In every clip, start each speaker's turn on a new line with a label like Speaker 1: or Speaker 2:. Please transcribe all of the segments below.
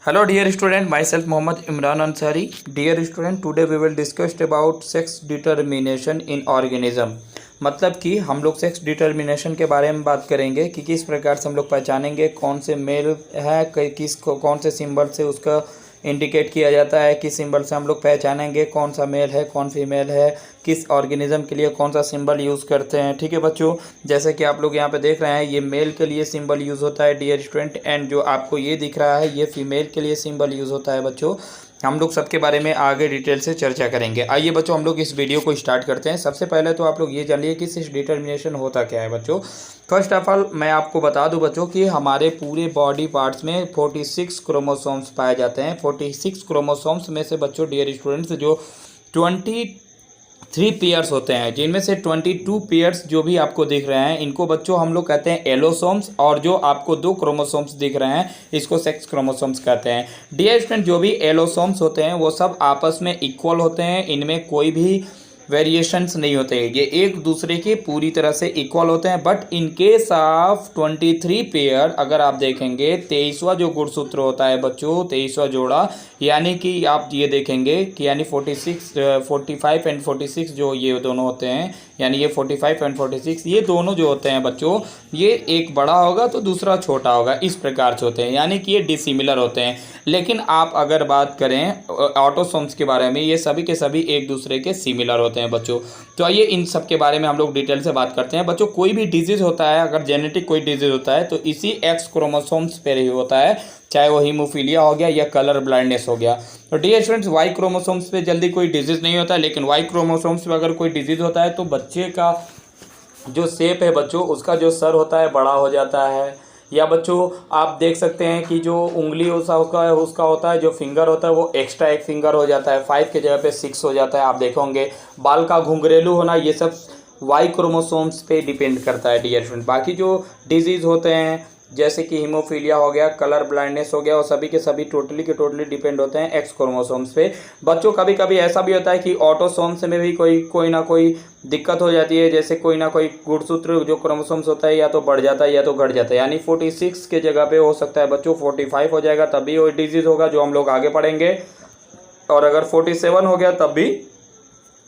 Speaker 1: Hello dear student, myself Mohammad Imran Ansari. Dear student, today we will discuss about sex determination in organism. मतलब कि हम लोग sex determination के बारे में बात करेंगे कि किस प्रकार से हम लोग पहचानेंगे कौन से मेल है, किस कौन से सिंबल से उसका इंडिकेट किया जाता है, किस सिंबल से हम लोग पहचानेंगे कौन सा मेल है कौन फीमेल है, किस ऑर्गेनिज्म के लिए कौन सा सिंबल यूज़ करते हैं। ठीक है बच्चों, जैसे कि आप लोग यहाँ पे देख रहे हैं ये मेल के लिए सिंबल यूज़ होता है डियर स्टूडेंट, एंड जो आपको ये दिख रहा है ये फीमेल के लिए सिंबल यूज़ होता है बच्चों। हम लोग सबके बारे में आगे डिटेल से चर्चा करेंगे। आइए बच्चों हम लोग इस वीडियो को स्टार्ट करते हैं। सबसे पहले तो आप लोग ये जानिए कि सेक्स डिटर्मिनेशन होता क्या है बच्चों। फर्स्ट ऑफ ऑल मैं आपको बता दूं बच्चों कि हमारे पूरे बॉडी पार्ट्स में 46 क्रोमोसोम्स पाए जाते हैं। 46 क्रोमोसोम्स में से बच्चों डियर स्टूडेंट्स जो 23 पेयर्स होते हैं, जिनमें से 22 पेयर्स जो भी आपको दिख रहे हैं इनको बच्चों हम लोग कहते हैं एलोसोम्स, और जो आपको 2 क्रोमोसोम्स दिख रहे हैं इसको सेक्स क्रोमोसोम्स कहते हैं। डियर स्टूडेंट, जो भी एलोसोम्स होते हैं वो सब आपस में इक्वल होते हैं, इनमें कोई भी वेरिएशंस नहीं होते हैं, ये एक दूसरे के पूरी तरह से इक्वल होते हैं। But in case of 23 pair अगर आप देखेंगे 23वां जो गुणसूत्र होता है बच्चों, 23वां जोड़ा, यानी कि आप ये देखेंगे कि यानी 45 एंड 46 जो ये दोनों होते हैं, यानी ये 45 एंड 46 ये दोनों जो होते हैं बच्चों, ये एक बड़ा होगा तो दूसरा छोटा होगा, इस प्रकार से होते हैं, यानी कि ये डिसिमिलर होते हैं। लेकिन आप अगर बात करें ऑटोसोम्स के बारे में, ये सभी के सभी एक दूसरे के सिमिलर होते हैं बच्चों। तो आइए इन सब के बारे में हम लोग डिटेल से बात करते हैं बच्चों। कोई भी डिजीज़ होता है, अगर जेनेटिक कोई डिजीज़ होता है तो इसी एक्स क्रोमोसोम्स पर ही होता है, चाहे वो हीमोफीलिया हो गया या कलर ब्लाइंडनेस हो गया। तो डियर स्टूडेंट्स, वाई क्रोमोसोम्स पे जल्दी कोई डिजीज़ नहीं होता, लेकिन वाई क्रोमोसोम्स पे अगर कोई डिजीज़ होता है तो बच्चे का जो शेप है बच्चों, उसका जो सर होता है बड़ा हो जाता है, या बच्चों आप देख सकते हैं कि जो उंगली उसका होता है, जो फिंगर होता है वो एक्स्ट्रा एक फिंगर हो जाता है, 5 के जगह पे 6 हो जाता है। आप देखोगे बाल का घुंघरेलू होना, ये सब वाई क्रोमोसोम्स पे डिपेंड करता है डियर फ्रेंड। बाकी जो डिजीज़ होते हैं जैसे कि हीमोफीलिया हो गया, कलर ब्लाइंडनेस हो गया, और सभी के सभी टोटली डिपेंड होते हैं एक्स क्रोमोसोम्स पे बच्चों। कभी कभी ऐसा भी होता है कि ऑटोसोम्स में भी कोई ना कोई दिक्कत हो जाती है, जैसे कोई ना कोई गुणसूत्र जो क्रोमोसोम्स होता है या तो बढ़ जाता है या तो घट जाता है, यानी 46 के जगह पे हो सकता है बच्चों 45 हो जाएगा, तभी वो डिजीज़ होगा जो हम लोग आगे पढ़ेंगे, और अगर 47 हो गया तब भी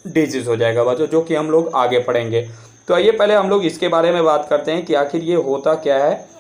Speaker 1: डिजीज़ हो जाएगा बच्चों, जो कि हम लोग आगे पढ़ेंगे। तो आइए पहले हम लोग इसके बारे में बात करते हैं कि आखिर ये होता क्या है।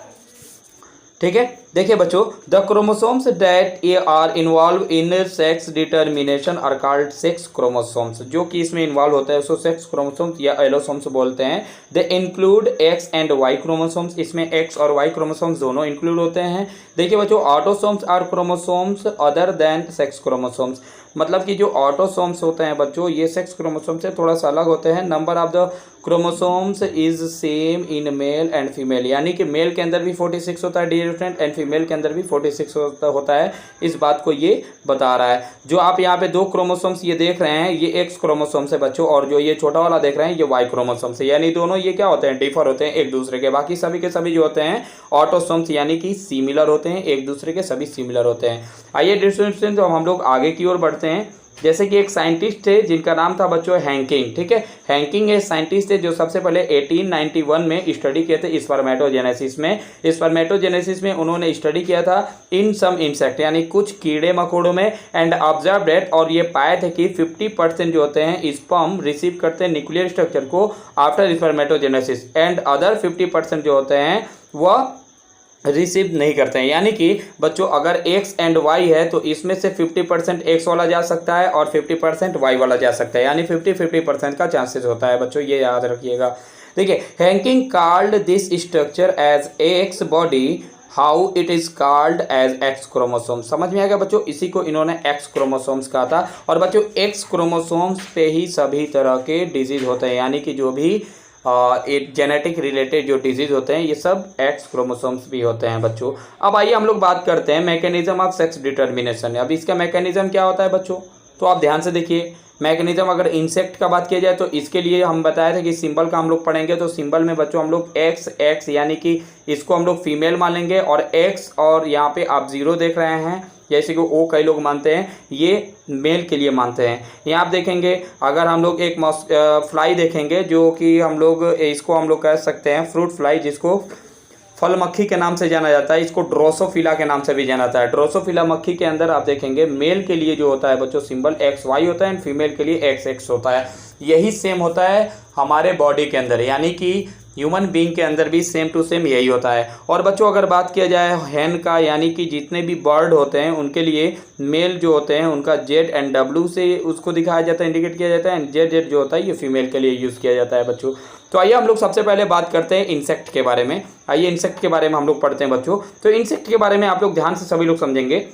Speaker 1: ठीक है, देखिए बच्चों, the chromosomes that are involve in sex determination are called sex chromosomes. जो कि इसमें इन्वॉल्व होता है उसको सेक्स क्रोमोसोम्स या एलोसोम्स बोलते हैं। They include X and Y chromosomes, इसमें एक्स और वाई क्रोमोसोम्स दोनों इंक्लूड होते हैं। देखिए बच्चों, autosomes are chromosomes other than sex chromosomes, मतलब कि जो ऑटोसोम्स होते हैं बच्चों ये सेक्स क्रोमोसोम से थोड़ा सा अलग होते हैं। Number of the chromosomes is same in male and female, यानी कि मेल के अंदर भी 46 होता है डियर फ्रेंड, एंड फीमेल के अंदर भी 46 होता है। इस बात को ये बता रहा है। जो आप यहाँ पे 2 क्रोमोसोम्स ये देख रहे हैं ये एक्स क्रोमोसोम से बच्चों, और जो ये छोटा वाला देख रहे हैं ये वाई क्रोमोसोम से, यानी दोनों ये क्या होते हैं, डिफर होते हैं एक दूसरे के। बाकी सभी के सभी जो होते हैं ऑटोसोम्स यानी कि सिमिलर होते हैं, एक दूसरे के सभी सिमिलर होते हैं। आइए डिस्टेंस तो हम लोग आगे की ओर बढ़ते हैं। जैसे कि एक साइंटिस्ट थे जिनका नाम था बच्चों हैंकिंग। ठीक है, हैंकिंग एक साइंटिस्ट थे जो सबसे पहले 1891 में स्टडी किए थे स्पर्मेटोजेनेसिस में। स्पर्मेटोजेनेसिस में उन्होंने स्टडी किया था इन सम इंसेक्ट, यानी कुछ कीड़े मकोड़ों में, एंड ऑब्जर्व डेट, और ये पाए थे कि 50% जो होते हैं स्पर्म रिसीव करते हैं न्यूक्लियर स्ट्रक्चर को आफ्टर स्पर्मेटोजेनेसिस, एंड अदर 50% जो होते हैं वह रिसीव नहीं करते हैं। यानी कि बच्चों अगर एक्स एंड वाई है तो इसमें से 50% एक्स वाला जा सकता है और 50% वाई वाला जा सकता है, यानी 50-50% का चांसेस होता है बच्चों, ये याद रखिएगा। देखिए, Henking called this structure as X body, how it is called as X chromosome. समझ में आ गया बच्चों, इसी को इन्होंने एक्स क्रोमोसोम्स कहा था। और बच्चों एक्स क्रोमोसोम्स पे ही सभी तरह के डिजीज होते हैं, यानी कि जो भी जेनेटिक रिलेटेड जो डिजीज होते हैं ये सब एक्स क्रोमोसोम्स भी होते हैं बच्चों। अब आइए हम लोग बात करते हैं मैकेनिज्म ऑफ सेक्स डिटर्मिनेशन। अब इसका मैकेनिज्म क्या होता है बच्चों, तो आप ध्यान से देखिए। मैकेनिज्म अगर इंसेक्ट का बात किया जाए तो इसके लिए हम बताए थे कि सिंबल का हम लोग पढ़ेंगे, तो सिंबल में बच्चों हम लोग एक्स यानी कि इसको हम लोग फीमेल मानेंगे, और एक्स और यहाँ पे आप 0 देख रहे हैं जैसे कि ओ कई लोग मानते हैं, ये मेल के लिए मानते हैं। यहाँ आप देखेंगे अगर हम लोग एक फ्लाई देखेंगे जो कि हम लोग इसको हम लोग कह सकते हैं फ्रूट फ्लाई, जिसको फल मक्खी के नाम से जाना जाता है, इसको ड्रोसोफिला के नाम से भी जाना जाता है। ड्रोसोफिला मक्खी के अंदर आप देखेंगे मेल के लिए जो होता है बच्चों सिंबल XY होता है एंड फीमेल के लिए XX होता है। यही सेम होता है हमारे बॉडी के अंदर, यानी कि ह्यूमन बीइंग के अंदर भी सेम टू सेम यही होता है। और बच्चों अगर बात किया जाए हैन का, यानी कि जितने भी बर्ड होते हैं उनके लिए मेल जो होते हैं उनका Z एंड W से उसको दिखाया जाता है, इंडिकेट किया जाता है, एंड Z जो होता है ये फीमेल के लिए यूज़ किया जाता है बच्चों। तो आइए हम लोग सबसे पहले बात करते हैं इंसेक्ट के बारे में। आइए इंसेक्ट के बारे में हम लोग पढ़ते हैं बच्चों। तो इंसेक्ट के बारे में आप लोग ध्यान से सभी लोग समझेंगे।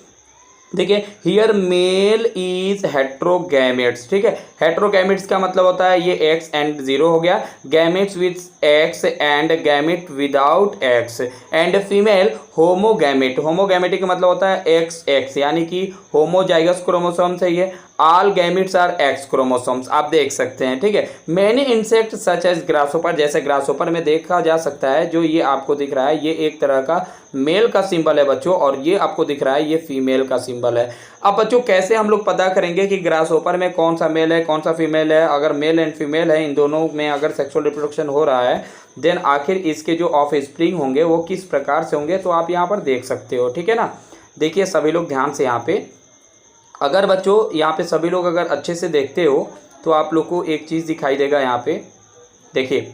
Speaker 1: देखिए हियर मेल इज हेट्रोगैमेट्स, ठीक है। हेट्रोगैमेट्स का मतलब होता है ये X एंड 0 हो गया, gametes with X and gamete without X, and female homogamete. Homogametic का मतलब होता है XX, यानी कि होमोजाइगस क्रोमोसोम्स है ये, all gametes are X chromosomes, आप देख सकते हैं, ठीक है। Many insect such as grasshopper, जैसे ग्रासोपर में देखा जा सकता है, जो ये आपको दिख रहा है ये एक तरह का मेल का सिंबल है बच्चों, और ये आपको दिख रहा है ये फीमेल का सिंबल है। अब बच्चों कैसे हम लोग पता करेंगे कि ग्रासहोपर में कौन सा मेल है कौन सा फीमेल है? अगर मेल एंड फीमेल है इन दोनों में अगर सेक्सुअल रिप्रोडक्शन हो रहा है, देन आखिर इसके जो ऑफ स्प्रिंग होंगे वो किस प्रकार से होंगे, तो आप यहाँ पर देख सकते हो, ठीक है ना। देखिए सभी लोग ध्यान से यहाँ पे, अगर बच्चों यहाँ पे सभी लोग अगर अच्छे से देखते हो तो आप लोग को एक चीज़ दिखाई देगा। यहाँ पे देखिए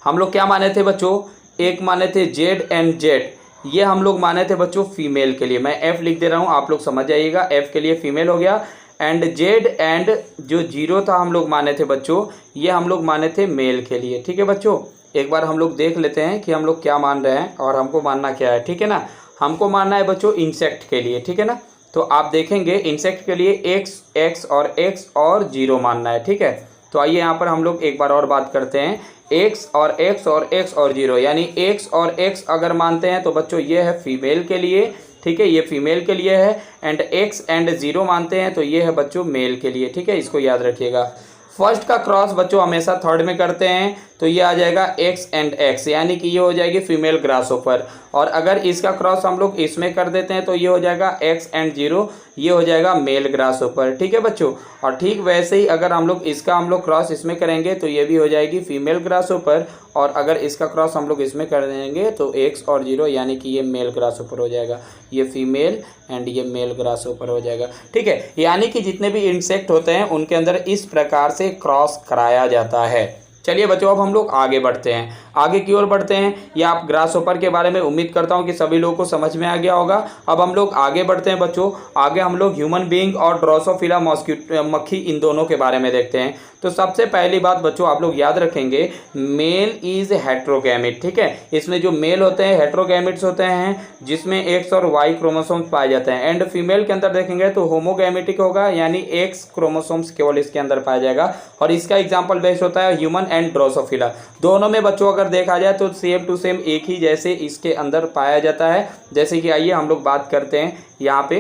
Speaker 1: हम लोग क्या माने थे बच्चों, एक माने थे Z एंड Z, ये हम लोग माने थे बच्चों फीमेल के लिए। मैं F लिख दे रहा हूँ, आप लोग समझ जाइएगा, F के लिए फीमेल हो गया, एंड Z एंड जो 0 था हम लोग माने थे बच्चों, ये हम लोग माने थे मेल के लिए, ठीक है बच्चों। एक बार हम लोग देख लेते हैं कि हम लोग क्या मान रहे हैं और हमको मानना क्या है, ठीक है ना। हमको मानना है बच्चों इंसेक्ट के लिए, ठीक है ना। तो आप देखेंगे इंसेक्ट के लिए X और 0 मानना है, ठीक है। तो आइए यहाँ पर हम लोग एक बार और बात करते हैं, X और X और 0, यानी X और X अगर मानते हैं तो बच्चों ये है फीमेल के लिए, ठीक है, ये फीमेल के लिए है, एंड X एंड 0 मानते हैं तो ये है बच्चों मेल के लिए, ठीक है, इसको याद रखिएगा। फर्स्ट का क्रॉस बच्चों हमेशा थर्ड में करते हैं तो ये आ जाएगा X एंड X, यानी कि ये हो जाएगी फीमेल ग्रासहोपर, और अगर इसका क्रॉस हम लोग इसमें कर देते हैं तो ये हो जाएगा X एंड 0, ये हो जाएगा मेल ग्रासहोपर, ठीक है बच्चों। और ठीक वैसे ही अगर हम लोग इसका हम लोग क्रॉस इसमें करेंगे तो ये भी हो जाएगी फीमेल ग्रासहोपर, और अगर इसका क्रॉस हम लोग इसमें कर देंगे तो X और 0, यानी कि ये मेल ग्रासहोपर हो जाएगा, ये फीमेल एंड ये मेल ग्रासहोपर हो जाएगा, ठीक है। यानी कि जितने भी इंसेक्ट होते हैं उनके अंदर इस प्रकार से क्रॉस कराया जाता है। चलिए बच्चों अब हम लोग आगे बढ़ते हैं, आगे की ओर बढ़ते हैं। या आप ग्रासहोपर के बारे में उम्मीद करता हूं कि सभी लोगों को समझ में आ गया होगा। अब हम लोग आगे बढ़ते हैं बच्चों, आगे हम लोग ह्यूमन बीइंग और ड्रोसोफिला मक्खी इन दोनों के बारे में देखते हैं। तो सबसे पहली बात बच्चों आप लोग याद रखेंगे, मेल इज हेट्रोगैमेट, ठीक है। इसमें जो मेल होते हैं हेट्रोगैमेट्स होते हैं, जिसमें X और Y क्रोमोसोम्स पाए जाते हैं, एंड फीमेल के अंदर देखेंगे तो होमोगैमेटिक होगा, यानी X क्रोमोसोम्स केवल इसके अंदर पाया जाएगा। और इसका एग्जाम्पल बेस्ट होता है ह्यूमन एंड ड्रोसोफिला। दोनों में बच्चों अगर देखा जाए तो सेम टू सेम एक ही जैसे इसके अंदर पाया जाता है। जैसे कि आइए हम लोग बात करते हैं यहाँ पे,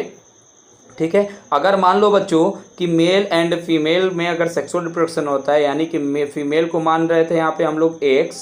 Speaker 1: ठीक है। अगर मान लो बच्चों कि मेल एंड फीमेल में अगर सेक्सुअल रिप्रोडक्शन होता है, यानी कि फीमेल को मान रहे थे यहाँ पे हम लोग X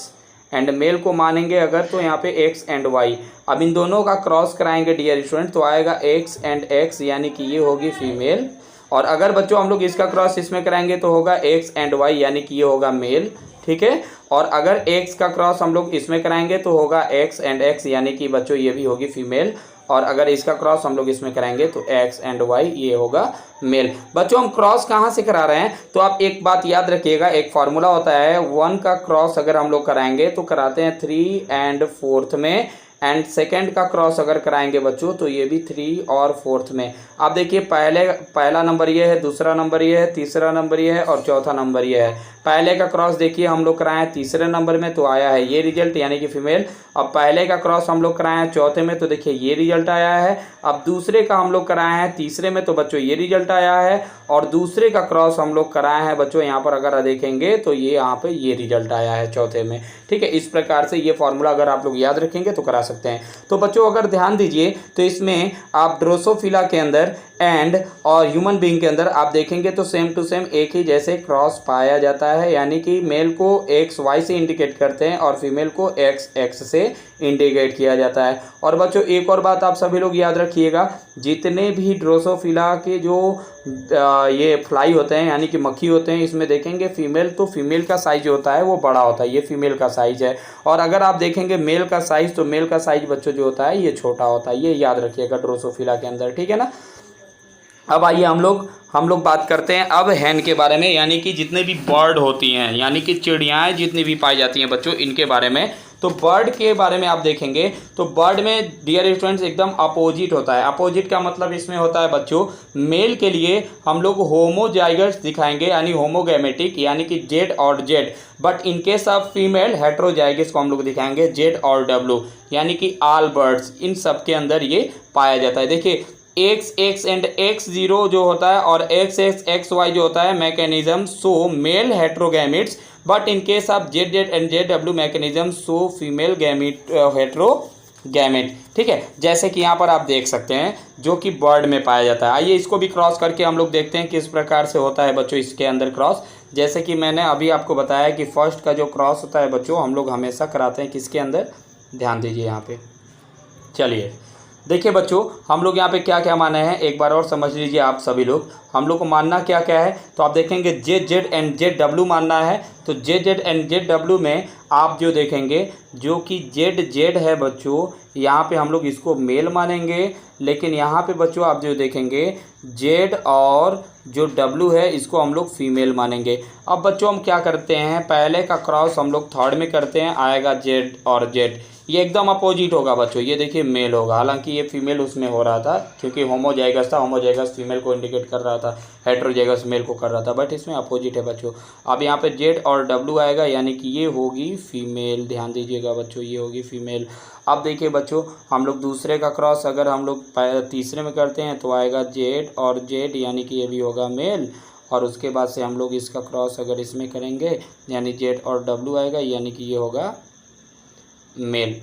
Speaker 1: एंड मेल को मानेंगे अगर तो यहाँ पे X एंड Y। अब इन दोनों का क्रॉस कराएंगे डियर स्टूडेंट तो आएगा X एंड X, यानी कि ये होगी फीमेल, और अगर बच्चों हम लोग इसका क्रॉस इसमें कराएंगे तो होगा X एंड Y, यानी कि ये होगा मेल, ठीक है। और अगर X का क्रॉस हम लोग इसमें कराएंगे तो होगा X एंड X, यानी कि बच्चों ये भी होगी फीमेल, और अगर इसका क्रॉस हम लोग इसमें कराएंगे तो X एंड Y ये होगा मेल। बच्चों हम क्रॉस कहाँ से करा रहे हैं, तो आप एक बात याद रखिएगा, एक फार्मूला होता है 1 का क्रॉस अगर हम लोग कराएंगे तो कराते हैं 3 एंड 4th में, एंड सेकेंड का क्रॉस अगर कराएंगे बच्चों तो ये भी 3 और 4th में। आप देखिए पहला नंबर ये है, दूसरा नंबर ये है, तीसरा नंबर ये है और चौथा नंबर ये है। पहले का क्रॉस देखिए हम लोग कराए तीसरे नंबर में तो आया है ये रिजल्ट, यानी कि फीमेल। अब पहले का क्रॉस हम लोग कराए हैं चौथे में तो देखिए ये रिजल्ट आया है। अब दूसरे का हम लोग कराए हैं तीसरे में तो बच्चों ये रिजल्ट आया है, और दूसरे का क्रॉस हम लोग कराए हैं बच्चों यहाँ पर अगर देखेंगे तो ये यहाँ पे ये रिजल्ट आया है चौथे में, ठीक है। इस प्रकार से ये फॉर्मूला अगर आप लोग याद रखेंगे तो करा सकते हैं। तो बच्चों अगर ध्यान दीजिए तो इसमें आप ड्रोसोफिला के अंदर एंड और ह्यूमन बीइंग के अंदर आप देखेंगे तो सेम टू सेम एक ही जैसे क्रॉस पाया जाता है, यानी कि मेल को XY से इंडिकेट करते हैं और फीमेल को XX से इंडिकेट किया जाता है। और बच्चों एक और बात आप सभी लोग याद रखिएगा, जितने भी ड्रोसोफिला के जो ये फ्लाई होते हैं यानी कि मक्खी होते हैं, इसमें देखेंगे फीमेल, तो फीमेल का साइज होता है वो बड़ा होता है, ये फीमेल का साइज है। और अगर आप देखेंगे मेल का साइज, तो मेल का साइज बच्चों जो होता है ये छोटा होता है, ये याद रखिएगा ड्रोसोफिला के अंदर, ठीक है ना। अब आइए हम लोग बात करते हैं अब हैन के बारे में, यानी कि जितने भी बर्ड होती हैं, यानी कि चिड़ियाएँ जितनी भी पाई जाती हैं बच्चों, इनके बारे में। तो बर्ड के बारे में आप देखेंगे तो बर्ड में डियर स्टूडेंट्स एकदम अपोजिट होता है। अपोजिट का मतलब इसमें होता है बच्चों, मेल के लिए हम लोग होमोजाइगस दिखाएंगे, यानी होमोगैमेटिक, यानी कि जेड और Z. But in case of female heterozygous को हम लोग दिखाएंगे जेड और डब्ल्यू, यानी कि ऑल बर्ड्स, इन सब के अंदर ये पाया जाता है। देखिए एक्स एंड X0 जो होता है और XY जो होता है mechanism so male heterogametes, but in case of Z and JW mechanism so female gamete heterogamete, ठीक है। जैसे कि यहाँ पर आप देख सकते हैं जो कि बर्ड में पाया जाता है। आइए इसको भी क्रॉस करके हम लोग देखते हैं किस प्रकार से होता है बच्चों इसके अंदर क्रॉस। जैसे कि मैंने अभी आपको बताया कि फर्स्ट का जो क्रॉस होता है बच्चों हम लोग हमेशा कराते हैं किसके अंदर, ध्यान दीजिए यहाँ पे। चलिए देखिए बच्चों, हम लोग यहाँ पे क्या क्या माने हैं एक बार और समझ लीजिए आप सभी लोग। हम लोग को मानना क्या क्या है, तो आप देखेंगे जेड एंड JW मानना है। तो जेड एंड JW में आप जो देखेंगे जो कि जेड है बच्चों, यहाँ पे हम लोग इसको मेल मानेंगे, लेकिन यहाँ पे बच्चों आप जो देखेंगे जेड और जो W है इसको हम लोग फीमेल मानेंगे। अब बच्चों हम क्या करते हैं, पहले का क्रॉस हम लोग थर्ड में करते हैं, आएगा जेड और जेड, ये एकदम अपोजिट होगा बच्चों, ये देखिए मेल होगा। हालांकि ये फीमेल उसमें हो रहा था क्योंकि होमोजाइगस था, होमोजाइगस फीमेल को इंडिकेट कर रहा था, हेट्रोजाइगस मेल को कर रहा था, बट इसमें अपोजिट है बच्चों। अब यहाँ पे जेड और W आएगा, यानी कि ये होगी फीमेल, ध्यान दीजिएगा बच्चों, ये होगी फीमेल। अब देखिए बच्चों, हम लोग दूसरे का क्रॉस अगर हम लोग तीसरे में करते हैं तो आएगा जेड और जेड, यानी कि ये भी होगा मेल। और उसके बाद से हम लोग इसका क्रॉस अगर इसमें करेंगे यानी जेड और W आएगा, यानी कि ये होगा मेल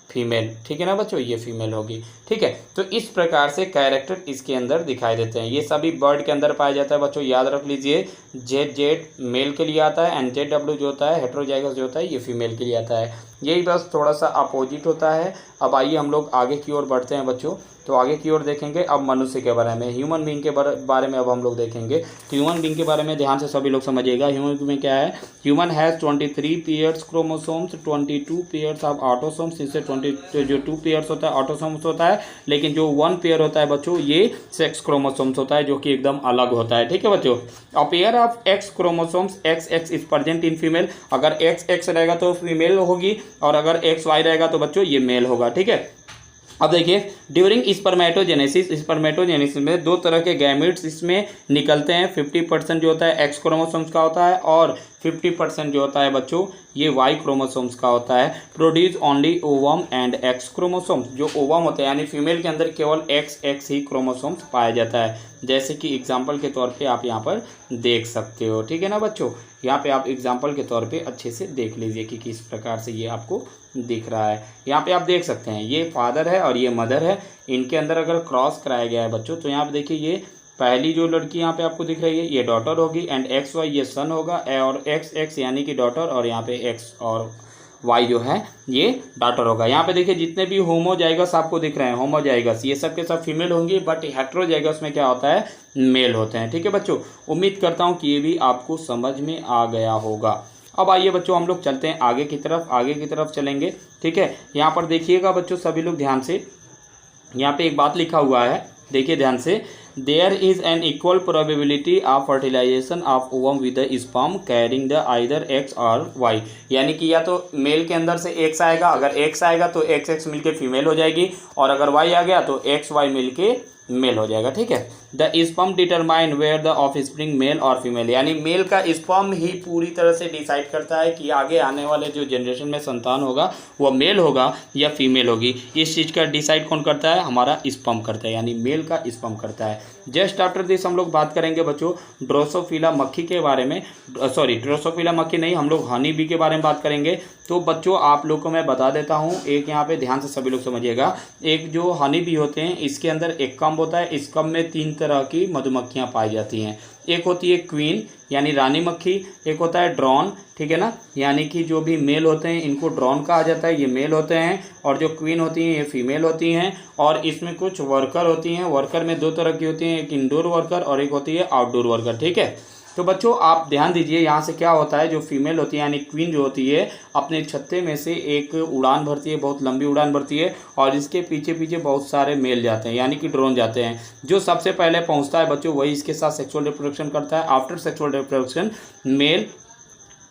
Speaker 1: फीमेल, ठीक है ना बच्चों, ये फीमेल होगी, ठीक है। तो इस प्रकार से कैरेक्टर इसके अंदर दिखाई देते हैं। ये सभी बर्ड के अंदर पाया जाता है बच्चों, याद रख लीजिए। जेड मेल के लिए आता है एंड JW जो होता है हेट्रोजाइगस जो होता है ये फीमेल के लिए आता है। यही बस थोड़ा सा अपोजिट होता है। अब आइए हम लोग आगे की ओर बढ़ते हैं बच्चों। तो आगे की ओर देखेंगे अब मनुष्य के बारे में, ह्यूमन बीइंग के बारे में अब हम लोग देखेंगे। तो ह्यूमन बीइंग के बारे में ध्यान से सभी लोग समझिएगा। ह्यूमन में क्या है, human has 23 pairs chromosomes, 22 pairs of autosomes. इससे 20 जो 2 पेयर्स होता है ऑटोसोम्स होता है, लेकिन जो 1 पेयर होता है बच्चों ये सेक्स क्रोमोसोम्स होता है, जो कि एकदम अलग होता है, ठीक है बच्चों। A pair of X chromosomes XX is present in female, अगर XX रहेगा तो फीमेल होगी और अगर XY रहेगा तो बच्चों ये मेल होगा, ठीक है। अब देखिए ड्यूरिंग स्पर्मेटोजेनेसिस में दो तरह के गैमेट्स इसमें निकलते हैं। 50% जो होता है X क्रोमोसोम्स का होता है और 50% जो होता है बच्चों ये Y क्रोमोसोम्स का होता है। Produce only ovum and X chromosomes, जो ओवम होते हैं यानी फीमेल के अंदर केवल XX ही क्रोमोसोम्स पाया जाता है, जैसे कि एग्जाम्पल के तौर पे आप यहाँ पर देख सकते हो, ठीक है ना बच्चों। यहाँ पे आप एग्जाम्पल के तौर पे अच्छे से देख लीजिए कि किस प्रकार से ये आपको दिख रहा है। यहाँ पे आप देख सकते हैं ये फादर है और ये मदर है, इनके अंदर अगर क्रॉस कराया गया है बच्चों तो यहाँ पे देखिए ये पहली जो लड़की यहाँ पे आपको दिख रही है ये डॉटर होगी एंड XY ये सन होगा और XX यानी कि डॉटर और यहाँ पे X और Y जो है ये डॉटर होगा। यहाँ पे देखिए जितने भी होमोजाइगस आपको दिख रहे हैं होमोजाइगस ये सब के सब फीमेल होंगी, बट हेट्रोजाइगस में क्या होता है मेल होते हैं, ठीक है बच्चों। उम्मीद करता हूँ कि ये भी आपको समझ में आ गया होगा। अब आइए बच्चों हम लोग चलते हैं आगे की तरफ चलेंगे, ठीक है। यहाँ पर देखिएगा बच्चों सभी लोग ध्यान से, यहाँ पे एक बात लिखा हुआ है, देखिए ध्यान से। There is an equal probability of fertilization of ovum with the sperm carrying the either X और Y, यानी कि या तो मेल के अंदर से X आएगा, अगर X आएगा तो XX मिलके फीमेल हो जाएगी और अगर Y आ गया तो XY मिलके मेल हो जाएगा, ठीक है। The sperm determine where the offspring male और फीमेल, यानी मेल का स्पर्म ही पूरी तरह से डिसाइड करता है कि आगे आने वाले जो जनरेशन में संतान होगा वह मेल होगा या फीमेल होगी। इस चीज़ का डिसाइड कौन करता है, हमारा स्पर्म करता है, यानी मेल का स्पर्म करता है। जस्ट आफ्टर दिस हम लोग बात करेंगे बच्चों ड्रोसोफिला मक्खी के बारे में, सॉरी ड्रोसोफिला मक्खी नहीं, हम लोग हनी बी के बारे में बात करेंगे। तो बच्चों आप लोग को मैं बता देता हूँ, एक यहाँ पे ध्यान से सभी लोग समझिएगा। एक जो हनी बी होते हैं इसके अंदर एक कम्ब होता है, इस कम्ब में 3 तरह की मधुमक्खियाँ पाई जाती हैं। एक होती है क्वीन यानी रानी मक्खी, एक होता है ड्रोन, ठीक है ना, यानी कि जो भी मेल होते हैं इनको ड्रोन कहा जाता है, ये मेल होते हैं, और जो क्वीन होती हैं ये फीमेल होती हैं। और इसमें कुछ वर्कर होती हैं, वर्कर में दो तरह की होती हैं, एक इंडोर वर्कर और एक होती है आउटडोर वर्कर, ठीक है। तो बच्चों आप ध्यान दीजिए, यहाँ से क्या होता है, जो फीमेल होती है यानी क्वीन जो होती है अपने छत्ते में से एक उड़ान भरती है, बहुत लंबी उड़ान भरती है, और इसके पीछे पीछे बहुत सारे मेल जाते हैं यानी कि ड्रोन जाते हैं। जो सबसे पहले पहुँचता है बच्चों वही इसके साथ सेक्सुअल रिप्रोडक्शन करता है। After sexual reproduction male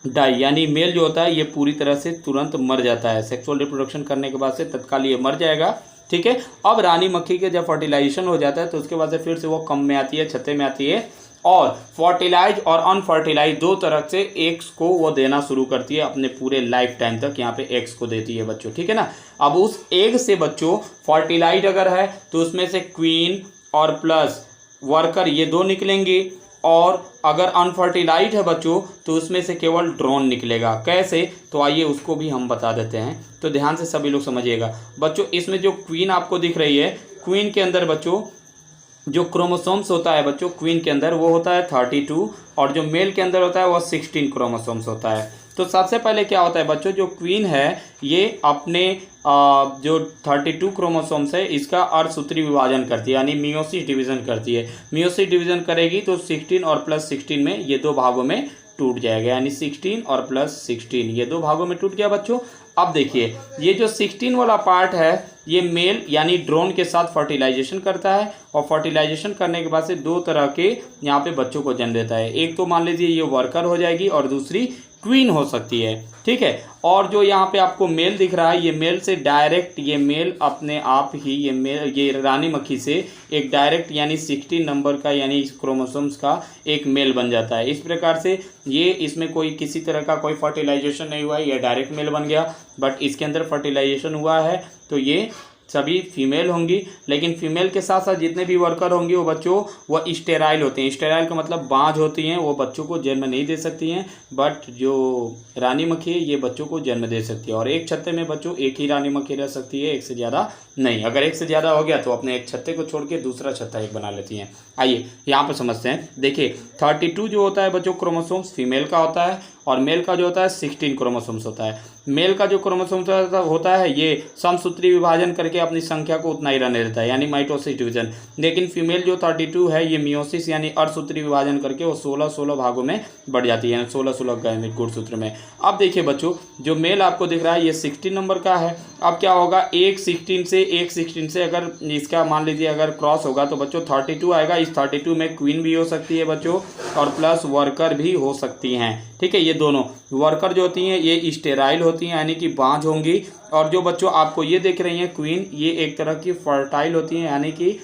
Speaker 1: die यानी मेल जो होता है ये पूरी तरह से तुरंत मर जाता है, सेक्सुअल रिप्रोडक्शन करने के बाद से तत्काल ये मर जाएगा, ठीक है। अब रानी मक्खी के जब फर्टिलाइजेशन हो जाता है तो उसके बाद से फिर से वो कम में आती है, छत्ते में आती है, और फर्टिलाइज और अनफर्टिलाइज दो तरह से एग्स को वो देना शुरू करती है अपने पूरे लाइफ टाइम तक, यहाँ पे एग्स को देती है बच्चों, ठीक है ना। अब उस एग से बच्चों फर्टिलाइज अगर है तो उसमें से क्वीन और प्लस वर्कर ये दो निकलेंगे, और अगर अनफर्टिलाइज है बच्चों तो उसमें से केवल ड्रोन निकलेगा। कैसे, तो आइए उसको भी हम बता देते हैं, तो ध्यान से सभी लोग समझिएगा बच्चों। इसमें जो क्वीन आपको दिख रही है, क्वीन के अंदर बच्चों जो क्रोमोसोम्स होता है बच्चों क्वीन के अंदर वो होता है 32, और जो मेल के अंदर होता है वो 16 क्रोमोसोम्स होता है। तो सबसे पहले क्या होता है बच्चों, जो क्वीन है ये अपने जो 32 क्रोमोसोम्स है इसका अर्धसूत्री विभाजन करती है यानी मियोसिस डिवीजन करती है। मियोसिस डिवीजन करेगी तो 16 और प्लस 16 में ये दो भागों में टूट जाएगा, यानी 16 और प्लस 16 ये दो भागों में टूट गया बच्चों। अब देखिए ये जो 16 वाला पार्ट है ये मेल यानी ड्रोन के साथ फर्टिलाइजेशन करता है, और फर्टिलाइजेशन करने के बाद से दो तरह के यहाँ पे बच्चों को जन्म देता है। एक तो मान लीजिए ये वर्कर हो जाएगी और दूसरी क्वीन हो सकती है, ठीक है। और जो यहाँ पे आपको मेल दिख रहा है ये मेल से डायरेक्ट, ये मेल अपने आप ही ये रानी मक्खी से एक डायरेक्ट यानी 16 नंबर का यानी क्रोमोसोम्स का एक मेल बन जाता है। इस प्रकार से ये इसमें कोई किसी तरह का कोई फर्टिलाइजेशन नहीं हुआ है, ये डायरेक्ट मेल बन गया, बट इसके अंदर फर्टिलाइजेशन हुआ है तो ये सभी फीमेल होंगी। लेकिन फीमेल के साथ साथ जितने भी वर्कर होंगे वो बच्चों वो स्टेराइल होते हैं। स्टेराइल का मतलब बांझ होती हैं, वो बच्चों को जन्म नहीं दे सकती हैं, बट जो रानी मक्खी है ये बच्चों को जन्म दे सकती है। और एक छत्ते में बच्चों एक ही रानी मक्खी रह सकती है, एक से ज़्यादा नहीं। अगर एक से ज़्यादा हो गया तो अपने एक छत्ते को छोड़ के दूसरा छत्ता एक बना लेती हैं। आइए यहाँ पर समझते हैं। देखिए 32 जो होता है बच्चों क्रोमोसोम्स फीमेल का होता है, और मेल का जो होता है 16 क्रोमोसोम्स होता है। मेल का जो क्रोमोसोम्स होता है ये समसूत्री विभाजन करके अपनी संख्या को उतना ही रहने देता है यानी माइटोसिस डिवीजन। लेकिन फीमेल जो 32 है ये मियोसिस यानी अर्धसूत्री विभाजन करके वो 16 भागों में बढ़ जाती है, यानी 16 गैमेट गुणसूत्र में। अब देखिए बच्चों जो मेल आपको दिख रहा है ये 16 नंबर का है। अब क्या होगा, एक 16 से अगर इसका मान लीजिए अगर क्रॉस होगा तो बच्चों 32 आएगा। इस 32 में क्वीन भी हो सकती है बच्चों, और प्लस वर्कर भी हो सकती हैं, ठीक है। ये दोनों वर्कर जो होती हैं ये स्टेराइल होती हैं यानी कि बांझ होंगी, और जो बच्चों आपको ये देख रही हैं क्वीन ये एक तरह की फर्टाइल होती हैं यानी कि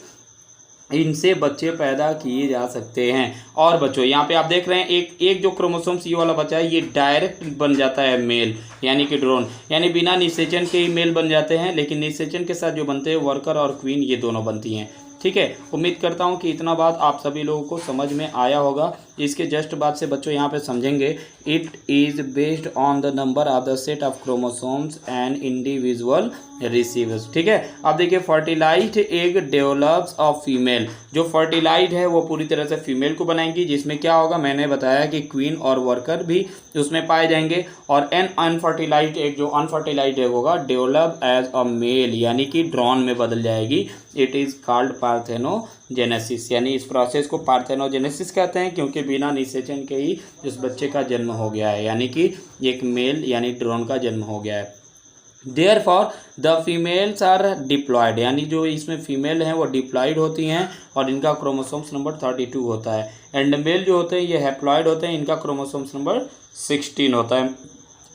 Speaker 1: इनसे बच्चे पैदा किए जा सकते हैं। और बच्चों यहाँ पे आप देख रहे हैं एक जो क्रोमोसोम्स ये वाला बच्चा है ये डायरेक्ट बन जाता है मेल यानी कि ड्रोन, यानी बिना निषेचन के ही मेल बन जाते हैं, लेकिन निषेचन के साथ जो बनते हैं वर्कर और क्वीन ये दोनों बनती हैं, ठीक है। उम्मीद करता हूँ कि इतना बात आप सभी लोगों को समझ में आया होगा। इसके जस्ट बाद से बच्चों यहाँ पे समझेंगे it is based on the number of the set of chromosomes and individual receivers, ठीक है। अब देखिए fertilized egg develops of female, जो फर्टिलाइज्ड है वो पूरी तरह से फीमेल को बनाएंगी, जिसमें क्या होगा मैंने बताया कि क्वीन और वर्कर भी उसमें पाए जाएंगे। और एन अनफर्टिलाइज्ड एग, जो अनफर्टिलाइज्ड एग होगा डेवलप एज अ मेल यानी कि ड्रोन में बदल जाएगी। इट इज़ कॉल्ड पार्थेनोजेनेसिस, यानी इस प्रोसेस को पार्थेनोजेनेसिस कहते हैं क्योंकि बिना निषेचन के ही इस बच्चे का जन्म हो गया है, यानी कि एक मेल यानी ड्रोन का जन्म हो गया है। Therefore the females are diploid, यानी जो इसमें फीमेल हैं वो डिप्लॉयड होती हैं और इनका क्रोमोसोम्स नंबर 32 होता है। एंड मेल जो होते हैं ये हैप्लॉयड होते हैं, इनका क्रोमोसोम्स नंबर 16 होता है।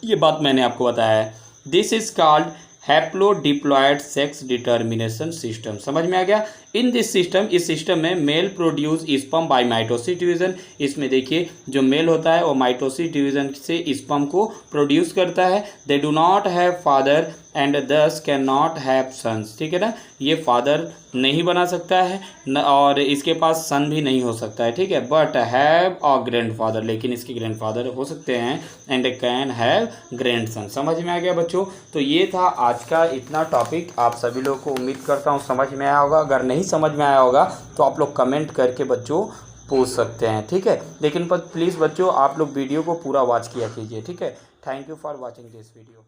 Speaker 1: ये बात मैंने आपको बताया है। This is called haplodiploid sex determination system. समझ में आ गया। इन दिस सिस्टम, इस सिस्टम में male produce sperm by mitosis division. इसमें देखिए जो मेल होता है वो माइटोसिस डिवीजन से स्पर्म को प्रोड्यूस करता है। They do not have father and thus can not have sons, ठीक है ना। ये फादर नहीं बना सकता है और इसके पास सन भी नहीं हो सकता है, ठीक है। बट हैव अ ग्रैंडफादर, लेकिन इसके ग्रैंडफादर हो सकते हैं। And can have grandson. समझ में आ गया बच्चों। तो ये था आज का इतना टॉपिक। आप सभी लोगों को उम्मीद करता हूँ समझ में आया होगा। अगर नहीं समझ में आया होगा तो आप लोग कमेंट करके बच्चों पूछ सकते हैं, ठीक है। लेकिन पर प्लीज़ बच्चों आप लोग वीडियो को पूरा वॉच किया कीजिए, ठीक है। Thank you for watching this video.